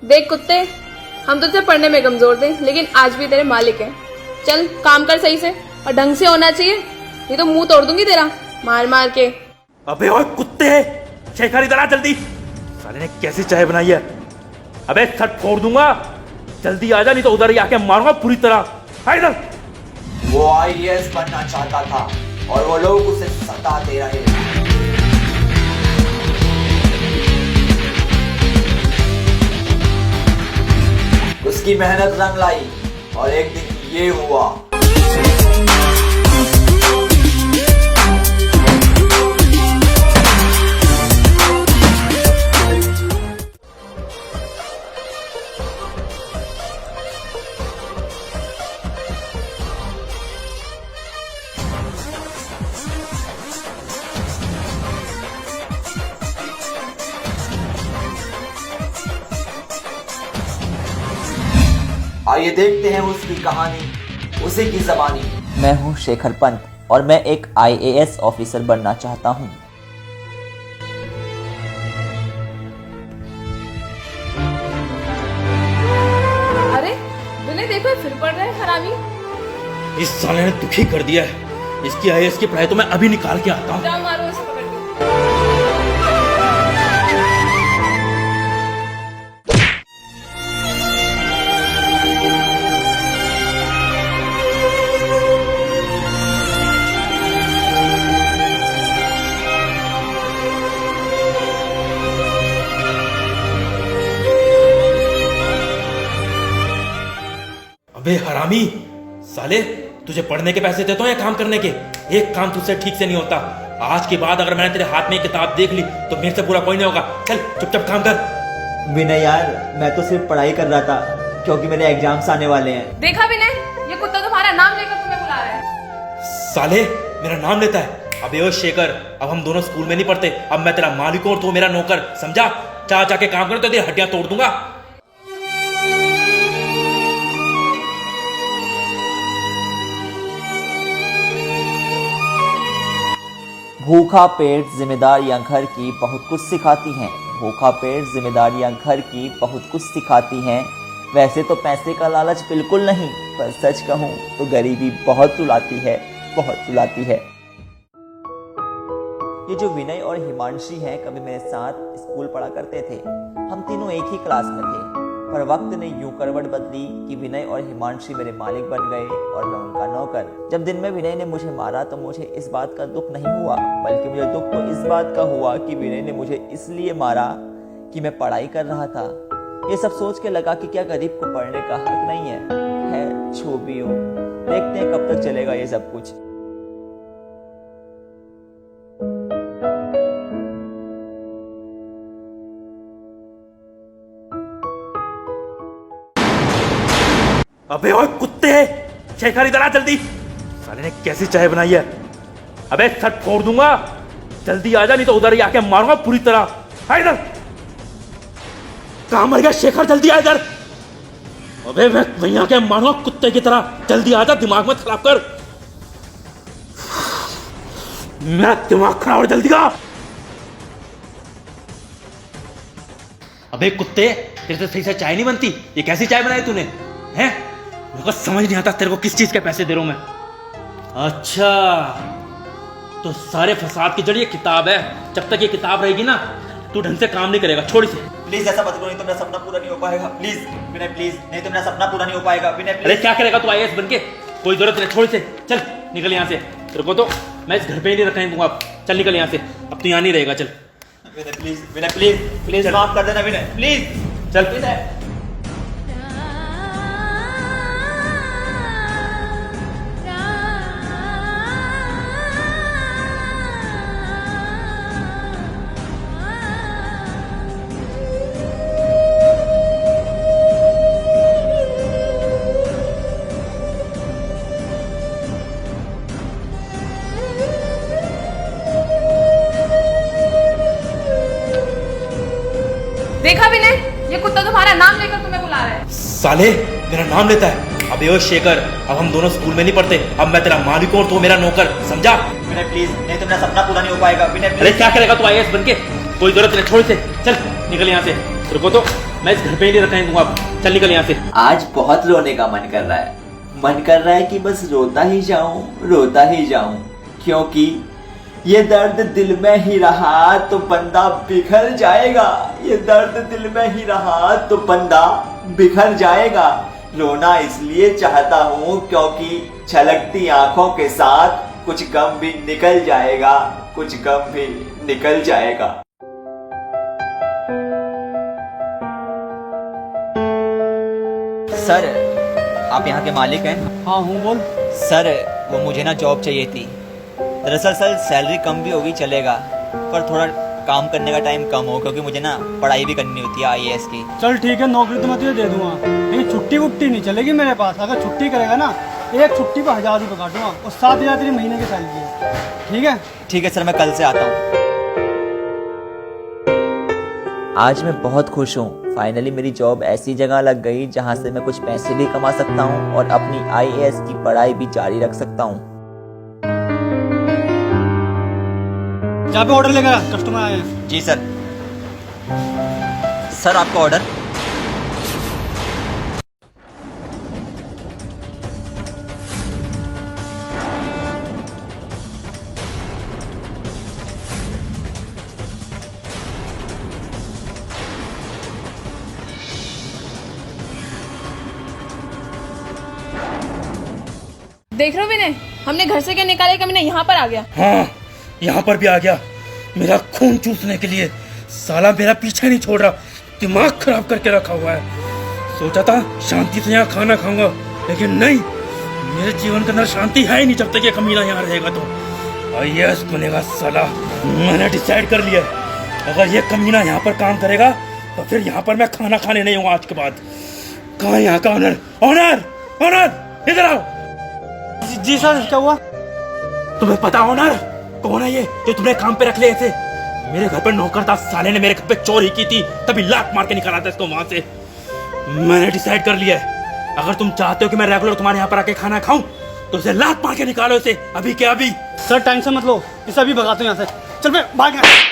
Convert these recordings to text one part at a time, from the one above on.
देख कुत्ते, हम तुझसे पढ़ने में कमजोर थे, लेकिन आज भी तेरे मालिक हैं। चल काम कर सही से, और ढंग से होना चाहिए, नहीं तो मुंह तोड़ दूंगी तेरा मार मार के। अबे ओए कुत्ते, शेखर इधर आ जल्दी। साले ने कैसी चाय बनाई है। अबे सट फोड़ दूंगा, जल्दी आ जा, नहीं तो उधर ही आके मारूंगा पूरी तरह। आ इधर। वो आईएएस बनना चाहता था और वो लोग उसे सताते रहे। उसकी मेहनत रंग लाई और एक दिन ये हुआ। आइए देखते हैं उसकी कहानी, उसी की ज़बानी। मैं हूं शेखर पंत और मैं एक आईएएस ऑफिसर बनना चाहता हूं। अरे विनय देखो, ये फिर पढ़ रहा है हरामी। इस साले ने दुखी कर दिया है। इसकी आईएएस की पढ़ाई तो मैं अभी निकाल के आता हूँ। जाओ मारो इसे पकड़ के। अबे हरामी साले, तुझे पढ़ने के पैसे देता हूँ या काम करने के? एक काम तुझसे ठीक से नहीं होता। आज के बाद अगर मैंने तेरे हाथ में एक किताब देख ली तो मेरे से पूरा कोई नहीं होगा। चल चुपचाप काम कर। विनय यार, मैं तो सिर्फ पढ़ाई कर रहा था क्योंकि मेरे एग्जाम्स आने वाले हैं। देखा विनय, ये कुत्ता तुम्हारा नाम लेकर तुम्हें बुला रहा है। साले मेरा नाम लेता है। अबे ओ शेखर, अब हम दोनों स्कूल में नहीं पढ़ते। अब मैं तेरा मालिक हूं और तू मेरा नौकर, समझा? जा जाके काम करो तो तेरी हड्डियां तोड़ दूंगा। भूखा पेट जिम्मेदारियां घर की बहुत कुछ सिखाती हैं। भूखा पेट जिम्मेदारियां घर की बहुत कुछ सिखाती हैं। वैसे तो पैसे का लालच बिल्कुल नहीं, पर सच कहूँ तो गरीबी बहुत रुलाती है, बहुत रुलाती है। ये जो विनय और हिमांशी हैं, कभी मेरे साथ स्कूल पढ़ा करते थे। हम तीनों एक ही क्लास में थे, पर वक्त ने यूं करवट बदली कि विनय और हिमांशी मेरे मालिक बन गए और मैं उनका नौकर। जब दिन में विनय ने मुझे मारा तो मुझे इस बात का दुख नहीं हुआ, बल्कि मुझे दुख तो इस बात का हुआ कि विनय ने मुझे इसलिए मारा कि मैं पढ़ाई कर रहा था। ये सब सोच के लगा कि क्या गरीब को पढ़ने का हक नहीं है जो भी हो। देखते हैं कब तक चलेगा ये सब कुछ। अबे ओए कुत्ते, शेखर इधर आ जल्दी। साले ने कैसी चाय बनाई है। अबे सट फोड़ दूंगा, जल्दी आ जा, नहीं तो उधर ही आके मारूंगा पूरी तरह। आ इधर। कहां मर गया शेखर? जल्दी आ इधर। अबे मैं वहीं आके मारूंगा कुत्ते की तरह। जल्दी आ जा, दिमाग मत खराब कर। मैं दिमाग खराब और जल्दी आ। अबे कुत्ते, तेरे से सही से चाय नहीं बनती। ये कैसी चाय बनाई तूने? हैं? मुझे समझ नहीं आता तेरे को किस चीज के पैसे दे रहा हूं मैं। अच्छा, तो सारे फसाद की जड़ ये किताब है। जब तक ये किताब रहेगी ना, तू ढंग से काम नहीं करेगा। छोड़ इसे। प्लीज ऐसा मत करो, नहीं तो मेरा सपना पूरा नहीं हो पाएगा। प्लीज विनय, प्लीज, नहीं तो मेरा सपना पूरा नहीं हो पाएगा। विनय प्लीज। अरे क्या करेगा तू आईएएस बनके? कोई जरूरत नहीं, छोड़ इसे। चल निकल यहाँ से। तेरे को तो मैं इस घर पे ही नहीं रखने दूंगा। चल निकल यहाँ से, अब तू यहाँ नहीं रहेगा। चल विनय प्लीज, विनय प्लीज, प्लीज माफ कर देना विनय, प्लीज। चल। विनय देखा विनय, ये कुत्ता तुम्हारा नाम लेकर तुम्हें बुला रहा है। साले मेरा नाम लेता है। अबे ओ शेखर, अब हम दोनों स्कूल में नहीं पढ़ते। अब मैं तेरा मालिक हूं और तू मेरा नौकर, समझा? विनय प्लीज, नहीं तो मेरा सपना पूरा नहीं हो पाएगा। विनय अरे क्या करेगा तू आईएएस बनके? कोई जरूरत नहीं, छोड़ इसे। चल निकल यहाँ से। रुको तो, मैं इस घर पे ही नहीं रखने दूंगा। चल निकल यहाँ से। आज बहुत रोने का मन कर रहा है। मन कर रहा है कि बस रोता ही जाऊं, क्योंकि ये दर्द दिल में ही रहा तो बंदा बिखर जाएगा। ये दर्द दिल में ही रहा तो बंदा बिखर जाएगा। रोना इसलिए चाहता हूँ क्योंकि छलकती आंखों के साथ कुछ गम भी निकल जाएगा, कुछ गम भी निकल जाएगा। सर, आप यहाँ के मालिक हैं? हाँ हूँ, बोल। सर, वो मुझे ना जॉब चाहिए थी। दरअसल सर, सैलरी कम भी होगी चलेगा, पर थोड़ा काम करने का टाइम कम हो, क्योंकि मुझे ना पढ़ाई भी करनी होती है IAS की। चल ठीक है, नौकरी तो मैं तुझे दे दूंगा, लेकिन छुट्टी वुट्टी नहीं चलेगी मेरे पास। अगर छुट्टी करेगा ना, एक छुट्टी पर 1000 रुपये काटूंगा और 7000 तेरी महीने की सैलरी है। ठीक है? ठीक है सर, मैं कल से आता हूँ। आज मैं बहुत खुश हूँ। फाइनली मेरी जॉब ऐसी जगह लग गई जहाँ से मैं कुछ पैसे भी कमा सकता हूँ और अपनी IAS की पढ़ाई भी जारी रख सकता हूँ। जहाँ पे ऑर्डर लेकर कस्टमर आए हैं। जी सर। सर, आपका ऑर्डर। देख रहे हो विनय, हमने घर से क्या निकाले कि मैंने यहाँ पर आ गया। हाँ, यहाँ पर भी आ गया मेरा खून चूसने के लिए। साला मेरा पीछा नहीं छोड़ रहा, दिमाग खराब करके रखा हुआ है। सोचा था शांति से यहाँ खाना खाऊंगा, लेकिन नहीं, मेरे जीवन के अंदर शांति है ही नहीं जब तक ये कमीना यहाँ रहेगा। तो IAS बनेगा साला। मैंने डिसाइड कर लिया, अगर ये कमीना यहाँ पर काम करेगा तो फिर यहाँ पर मैं खाना खाने नहीं हूँ आज के बाद। कहाँ यहाँ का ऑनर? ऑनर, ऑनर, इधर आओ। जी सर, क्या हुआ? तुम्हें पता ऑनर कौन है ये जो तुमने काम पे रख ले थे? मेरे घर पर नौकर था, साले ने मेरे घर पे चोरी की थी, तभी लात मार के निकाला था इसको वहां से। मैंने डिसाइड कर लिया है, अगर तुम चाहते हो कि मैं रेगुलर तुम्हारे यहाँ पर आके खाना खाऊं तो इसे लात मार के निकालो इसे, अभी के अभी। सर टेंशन मत लो, इसे अभी भगाते हैं यहाँ से। चल मैं भाग गया।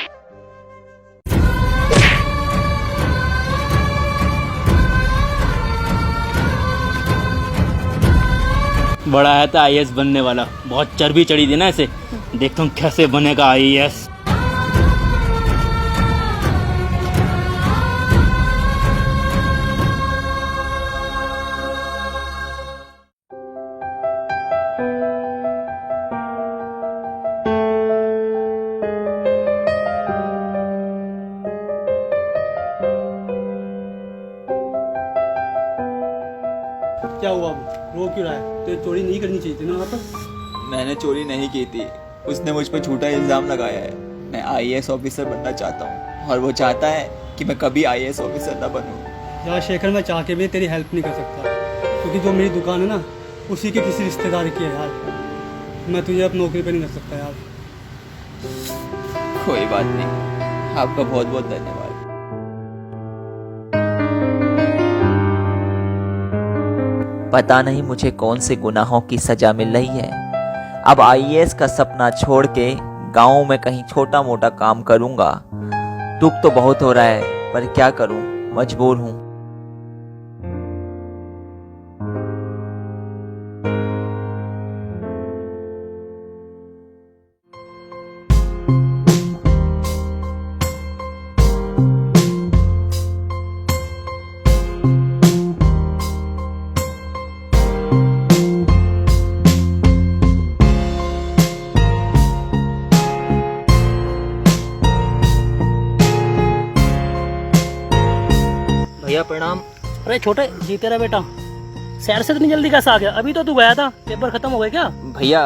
बड़ा आया था IAS बनने वाला, बहुत चर्बी चढ़ी थी ना इसे। देखता हूँ कैसे बनेगा IAS। क्या हुआ अब? रो क्यों रहा है? तो चोरी नहीं करनी चाहिए थी ना वहाँ पर। मैंने चोरी नहीं की थी, उसने मुझ पर झूठा इल्जाम लगाया है। मैं IAS ऑफिसर बनना चाहता हूँ और वो चाहता है कि मैं कभी IAS ऑफिसर ना बनूँ। यार शेखर, मैं चाह के भी तेरी हेल्प नहीं कर सकता, क्योंकि जो मेरी दुकान है ना, उसी के किसी रिश्तेदार की है यार। मैं तुझे अब नौकरी पे नहीं कर सकता यार। कोई बात नहीं, आपका बहुत बहुत धन्यवाद। पता नहीं मुझे कौन से गुनाहों की सजा मिल रही है। अब IAS का सपना छोड़ के गाँव में कहीं छोटा मोटा काम करूंगा। दुख तो बहुत हो रहा है, पर क्या करूं, मजबूर हूं। भैया प्रणाम। अरे छोटे, जी तेरा बेटा शहर से इतनी जल्दी कैसे आ गया? अभी तो तू गया था, पेपर खत्म हो गए क्या? भैया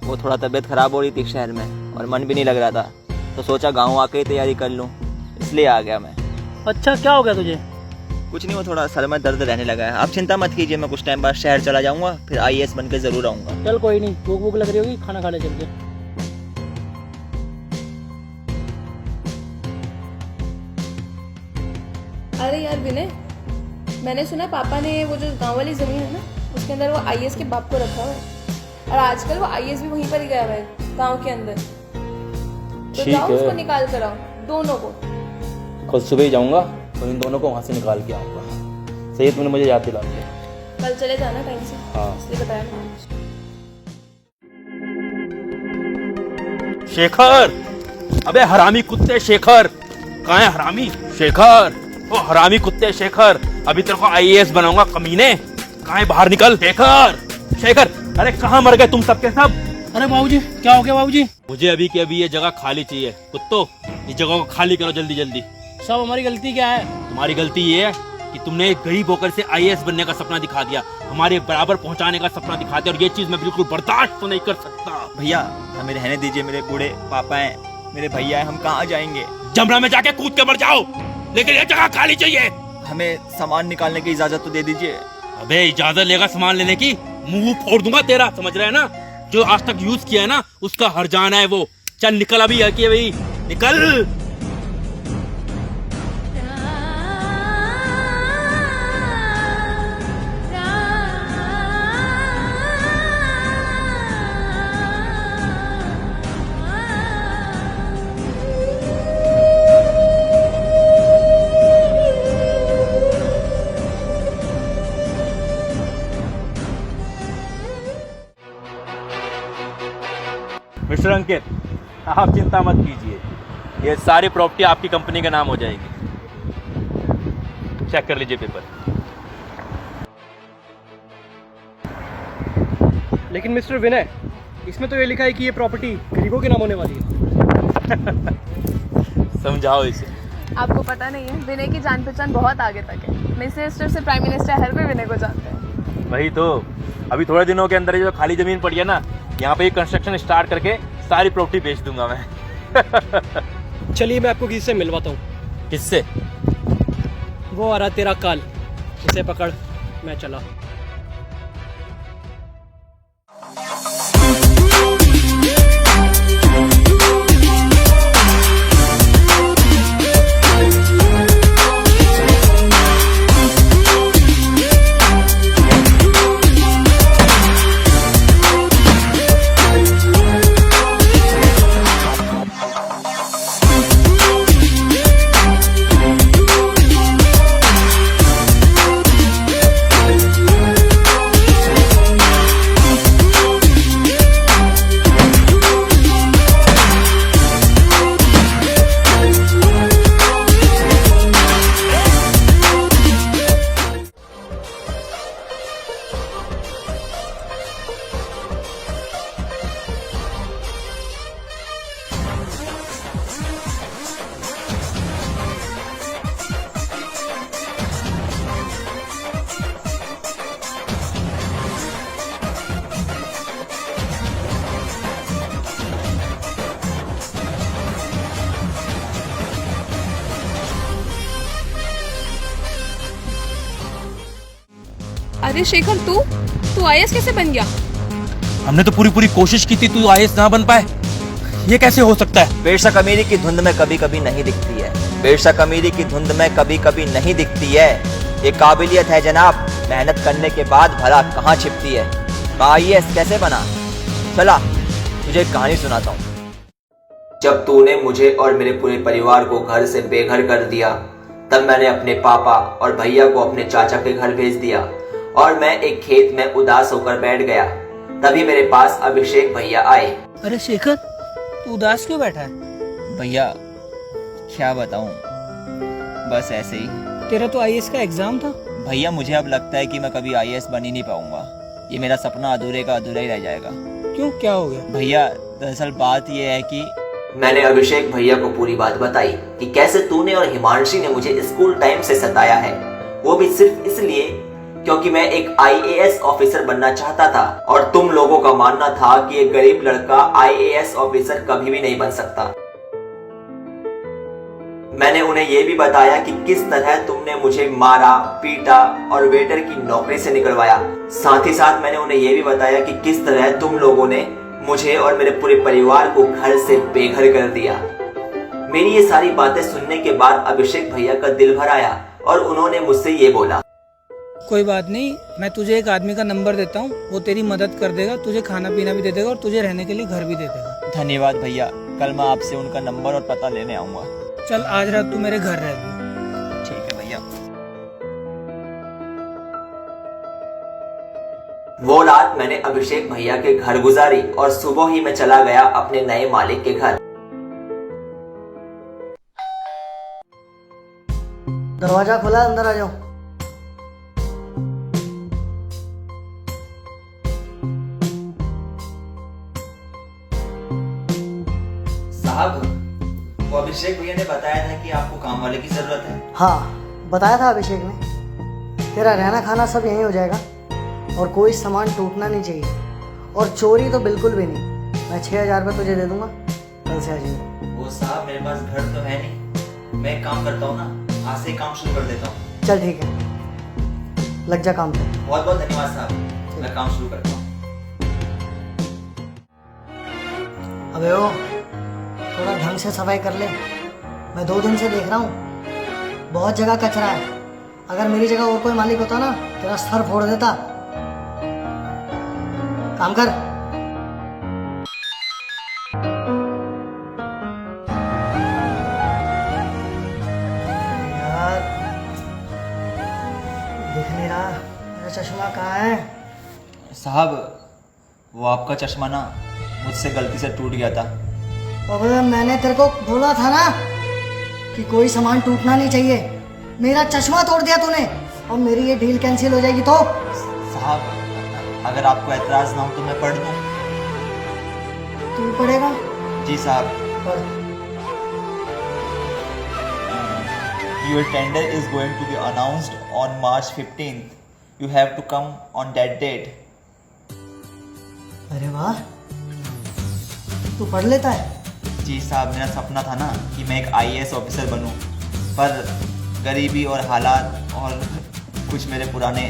वो थोड़ा तबीयत खराब हो रही थी शहर में और मन भी नहीं लग रहा था, तो सोचा गांव आके ही तैयारी कर लूं, इसलिए आ गया मैं। अच्छा, क्या हो गया तुझे? कुछ नहीं, वो थोड़ा सर में दर्द रहने लगा है। आप चिंता मत कीजिए, मैं कुछ टाइम बाद शहर चला जाऊंगा, फिर IAS बन के जरूर आऊंगा। चल कोई नहीं, भूख भूख लग रही होगी, खाना खा ले चल के। अरे यार विनय, मैंने सुना पापा ने वो जो गांव वाली जमीन है ना, उसके अंदर वो IAS के बाप को रखा हुआ है, और आजकल वो IAS भी वहीं पर ही गया हुआ है गांव के अंदर। तो जाओ उसको निकाल कर आओ, दोनों को। कल सुबह ही जाऊंगा, तो इन दोनों को वहाँ से निकाल के आऊँगा। सही है, तुमने मुझे याद दिला दिया। कल चले जाना टाइम से। हाँ। इसलिए बताया मैंने। शेखर, अबे हरामी कुत्ते शेखर, कहाँ है हरामी शेखर? ओ हरामी कुत्ते शेखर, अभी तेरे को आईएएस बनाऊंगा कमीने। कहाँ है, बाहर निकल शेखर। शेखर, अरे कहाँ मर गए तुम सबके सब? अरे बाबूजी, क्या हो गया बाबूजी? मुझे अभी के अभी ये जगह खाली चाहिए। कुत्तो, इस जगह को खाली करो जल्दी जल्दी। सब हमारी गलती क्या है? तुम्हारी गलती ये है कि तुमने एक गरीब होकर से आईएएस बनने का सपना दिखा दिया, हमारे बराबर पहुंचाने का सपना दिखा दिया, और ये चीज मैं बिल्कुल बर्दाश्त तो नहीं कर सकता। भैया हमें रहने दीजिए, मेरे बूढ़े पापा हैं, मेरे भैया हैं, हम कहाँ जाएंगे? जमरा में जाके कूद के मर जाओ, लेकिन ये जगह खाली चाहिए। हमें सामान निकालने की इजाजत तो दे दीजिए। अबे इजाजत लेगा सामान लेने की, मुंह फोड़ दूंगा तेरा, समझ रहा है ना? जो आज तक यूज किया है ना, उसका हर जाना है वो। चल निकल अभी, है भाई निकल। मिस्टर अंकित, आप चिंता मत कीजिए, ये सारी प्रॉपर्टी आपकी कंपनी के नाम हो जाएगी। चेक कर लीजिए पेपर। लेकिन मिस्टर विनय, इसमें तो ये लिखा है कि ये प्रॉपर्टी गरीबों के नाम होने वाली है। समझाओ इसे। आपको पता नहीं है, विनय की जान पहचान बहुत आगे तक है। मिनिस्टर से प्राइम मिनिस्टर हर कोई विनय को जानते हैं। वही तो, अभी थोड़े दिनों के अंदर ये जो खाली जमीन पड़ी है ना, यहाँ पे कंस्ट्रक्शन स्टार्ट करके सारी प्रॉपर्टी बेच दूंगा मैं। चलिए मैं आपको किसी से मिलवाता हूँ। किससे? वो आ रहा तेरा काल, इसे पकड़, मैं चला। अरे शेखर, तू आईएएस कैसे बन गया? हमने तो पूरी कोशिश की थी, तू आईएएस ना बन पाए, ये कैसे हो सकता है? बेशक अमीरी की धुंध में कभी कभी नहीं दिखती है, बेशक अमीरी की धुंध में कभी कभी नहीं दिखती है। ये काबिलियत है जनाब, मेहनत करने के बाद भला कहाँ छिपती है। आईएएस कैसे बना? चला तुझे एक कहानी सुनाता हूँ। जब तूने मुझे और मेरे पूरे परिवार को घर से बेघर कर दिया, तब मैंने अपने पापा और भैया को अपने चाचा के घर भेज दिया और मैं एक खेत में उदास होकर बैठ गया। तभी मेरे पास अभिषेक भैया आए। अरे शेखर, तू उदास क्यों बैठा है? भैया क्या बताऊं, बस ऐसे ही। तेरा तो आईएएस का एग्जाम था। भैया मुझे अब लगता है कि मैं कभी आईएएस बन ही नहीं पाऊंगा, ये मेरा सपना अधूरे का अधूरा ही रह जाएगा। क्यों, क्या हो गया? भैया दरअसल बात यह है कि मैंने अभिषेक भैया को पूरी बात बताई कि कैसे तूने और हिमांशी ने मुझे स्कूल टाइम से सताया है, वो भी सिर्फ इसलिए क्योंकि मैं एक आईएएस ऑफिसर बनना चाहता था और तुम लोगों का मानना था कि एक गरीब लड़का आईएएस ऑफिसर कभी भी नहीं बन सकता। मैंने उन्हें यह भी बताया कि किस तरह तुमने मुझे मारा, पीटा और वेटर की नौकरी से निकलवाया। साथ ही साथ मैंने उन्हें यह भी बताया कि किस तरह तुम लोगों ने मुझे और मेरे पूरे परिवार को घर से बेघर कर दिया। मेरी ये सारी बातें सुनने के बाद अभिषेक भैया का दिल भर आया और उन्होंने मुझसे ये बोला, कोई बात नहीं, मैं तुझे एक आदमी का नंबर देता हूँ, वो तेरी मदद कर देगा, तुझे खाना पीना भी दे देगा और तुझे रहने के लिए घर भी दे देगा। धन्यवाद भैया, कल मैं आपसे उनका नंबर और पता लेने आऊंगा। चल आज रात तू मेरे घर रह। ठीक है। वो रात मैंने अभिषेक भैया के घर गुजारी और सुबह ही मैं चला गया अपने नए मालिक के घर। दरवाजा खुला है, अंदर आ जाओ। साहब, वो अभिषेक भैया ने बताया था कि आपको काम वाले की जरूरत है। हाँ, बताया था अभिषेक ने। तेरा रहना खाना सब यहीं हो जाएगा और कोई सामान टूटना नहीं चाहिए और चोरी तो बिल्कुल भी नहीं। मैं 6,000 रुपये तुझे दे दूंगा, कल से आ जाइए। वो साहब, मेरे पास घर तो है नहीं, मैं एक काम करता हूँ ना, आज से काम शुरू कर देता हूँ। चल ठीक है, लग जा काम पे। बहुत बहुत धन्यवाद साहब, मैं काम शुरू करता हूँ। अबे ओ, थोड़ा ढंग से सफाई कर ले। मैं 2 दिन से देख रहा हूँ बहुत जगह कचरा है। अगर मेरी जगह और कोई मालिक होता ना, तेरा सर फोड़ देता। काम कर। यार, दिख नहीं रहा, मेरा चश्मा कहाँ है? साहब, वो आपका चश्मा ना मुझसे गलती से टूट गया था। अबे मैंने तेरे को बोला था ना कि कोई सामान टूटना नहीं चाहिए। मेरा चश्मा तोड़ दिया तूने और मेरी ये डील कैंसिल हो जाएगी तो। साहब, अगर आपको एतराज ना हो तो मैं पढ़ दूं। तू पढ़ेगा? जी साहब। पढ़। Your tender is going to be announced on March 15th. You have to come on that date. अरे वाह, तू पढ़ लेता है। जी साहब, मेरा सपना था ना कि मैं एक IAS ऑफिसर बनूं, पर गरीबी और हालात और कुछ मेरे पुराने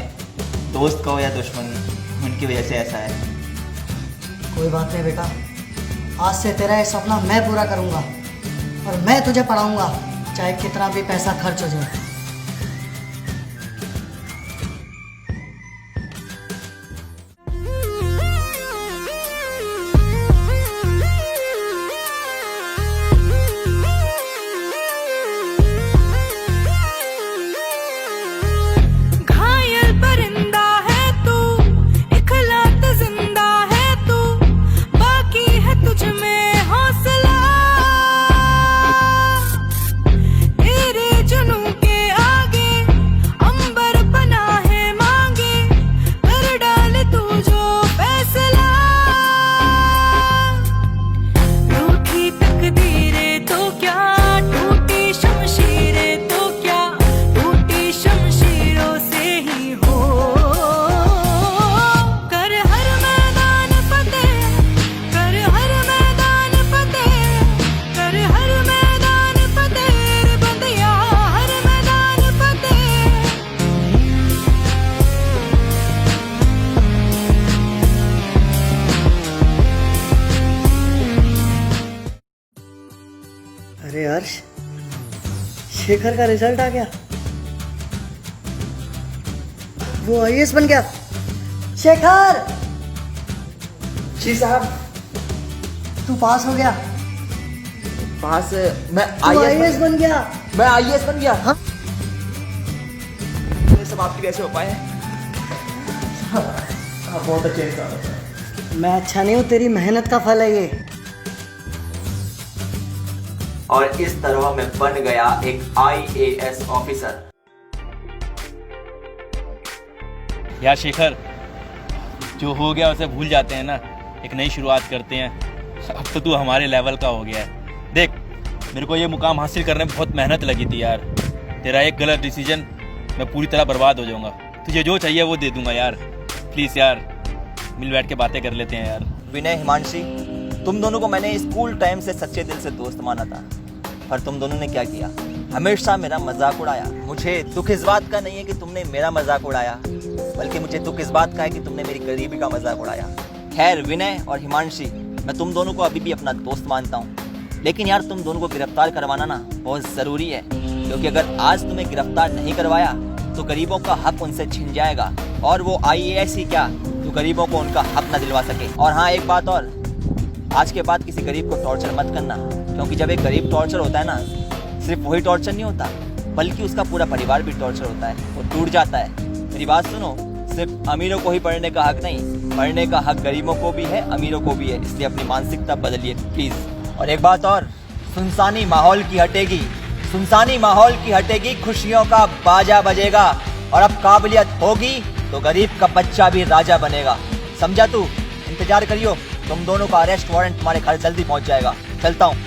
दोस्त कहो या दुश्मन, उनकी वजह से ऐसा है। कोई बात नहीं बेटा, आज से तेरा ये सपना मैं पूरा करूंगा और मैं तुझे पढ़ाऊंगा, चाहे कितना भी पैसा खर्च हो जाए। अरे हर्ष, शेखर का रिजल्ट आ गया, वो IAS बन गया। शेखर! जी साहब। तू पास हो गया। पास? मैं तू IAS बन गया। मैं IAS बन गया। हाँ? ये सब आपकी वजह से हो पाए। आप बहुत अच्छे इंसान। मैं अच्छा नहीं हूँ, तेरी मेहनत का फल है ये। और इस तरह मैं बन गया एक IAS ऑफिसर। यार शेखर, जो हो गया उसे भूल जाते हैं ना, एक नई शुरुआत करते हैं। अब तो तू हमारे लेवल का हो गया है। देख, मेरे को ये मुकाम हासिल करने में बहुत मेहनत लगी थी यार। तेरा एक गलत डिसीजन, मैं पूरी तरह बर्बाद हो जाऊंगा। तुझे जो चाहिए वो दे दूंगा यार। प्लीज़ यार, मिल बैठ के बातें कर लेते हैं यार। विनय, हिमांशी, तुम दोनों को मैंने स्कूल टाइम से सच्चे दिल से दोस्त माना था, पर तुम दोनों ने क्या किया? हमेशा मेरा मजाक उड़ाया। मुझे दुख इस बात का नहीं है कि तुमने मेरा मजाक उड़ाया, बल्कि मुझे दुख इस बात का है कि तुमने मेरी गरीबी का मजाक उड़ाया। खैर विनय और हिमांशी, मैं तुम दोनों को अभी भी अपना दोस्त मानता हूँ, लेकिन यार तुम दोनों को गिरफ्तार करवाना ना बहुत ज़रूरी है, क्योंकि अगर आज तुम्हें गिरफ्तार नहीं करवाया तो गरीबों का हक उनसे छिन जाएगा, और वो IAS ही क्या, तो गरीबों को उनका हक ना दिलवा सके। और हाँ, एक बात और, आज के बाद किसी गरीब को टॉर्चर मत करना, क्योंकि जब एक गरीब टॉर्चर होता है ना, सिर्फ वही टॉर्चर नहीं होता, बल्कि उसका पूरा परिवार भी टॉर्चर होता है, वो टूट जाता है। मेरी बात सुनो, सिर्फ अमीरों को ही पढ़ने का हक नहीं, पढ़ने का हक गरीबों को भी है, अमीरों को भी है। इसलिए अपनी मानसिकता बदलिए प्लीज। और एक बात और, सुनसानी माहौल की हटेगी, सुनसानी माहौल की हटेगी, खुशियों का बाजा बजेगा। और अब काबिलियत होगी तो गरीब का बच्चा भी राजा बनेगा। समझा तू? इंतजार करियो, तुम दोनों का अरेस्ट वारंट तुम्हारे घर जल्दी पहुंच जाएगा। चलता हूँ।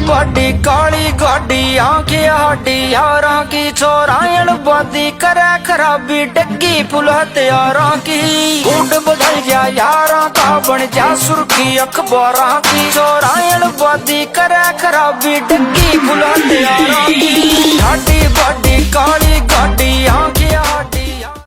बड़ी काली गाड़ी आंखें हाडी यारां की, चोरायण बादी करे खराबी, डग्गी पुल हत्यारां की। गुंड बदल जा यारां का, बन जा सुर्खी अखबारां की। चोरायण बादी करे खराबी, डग्गी पुल हत्यारां की।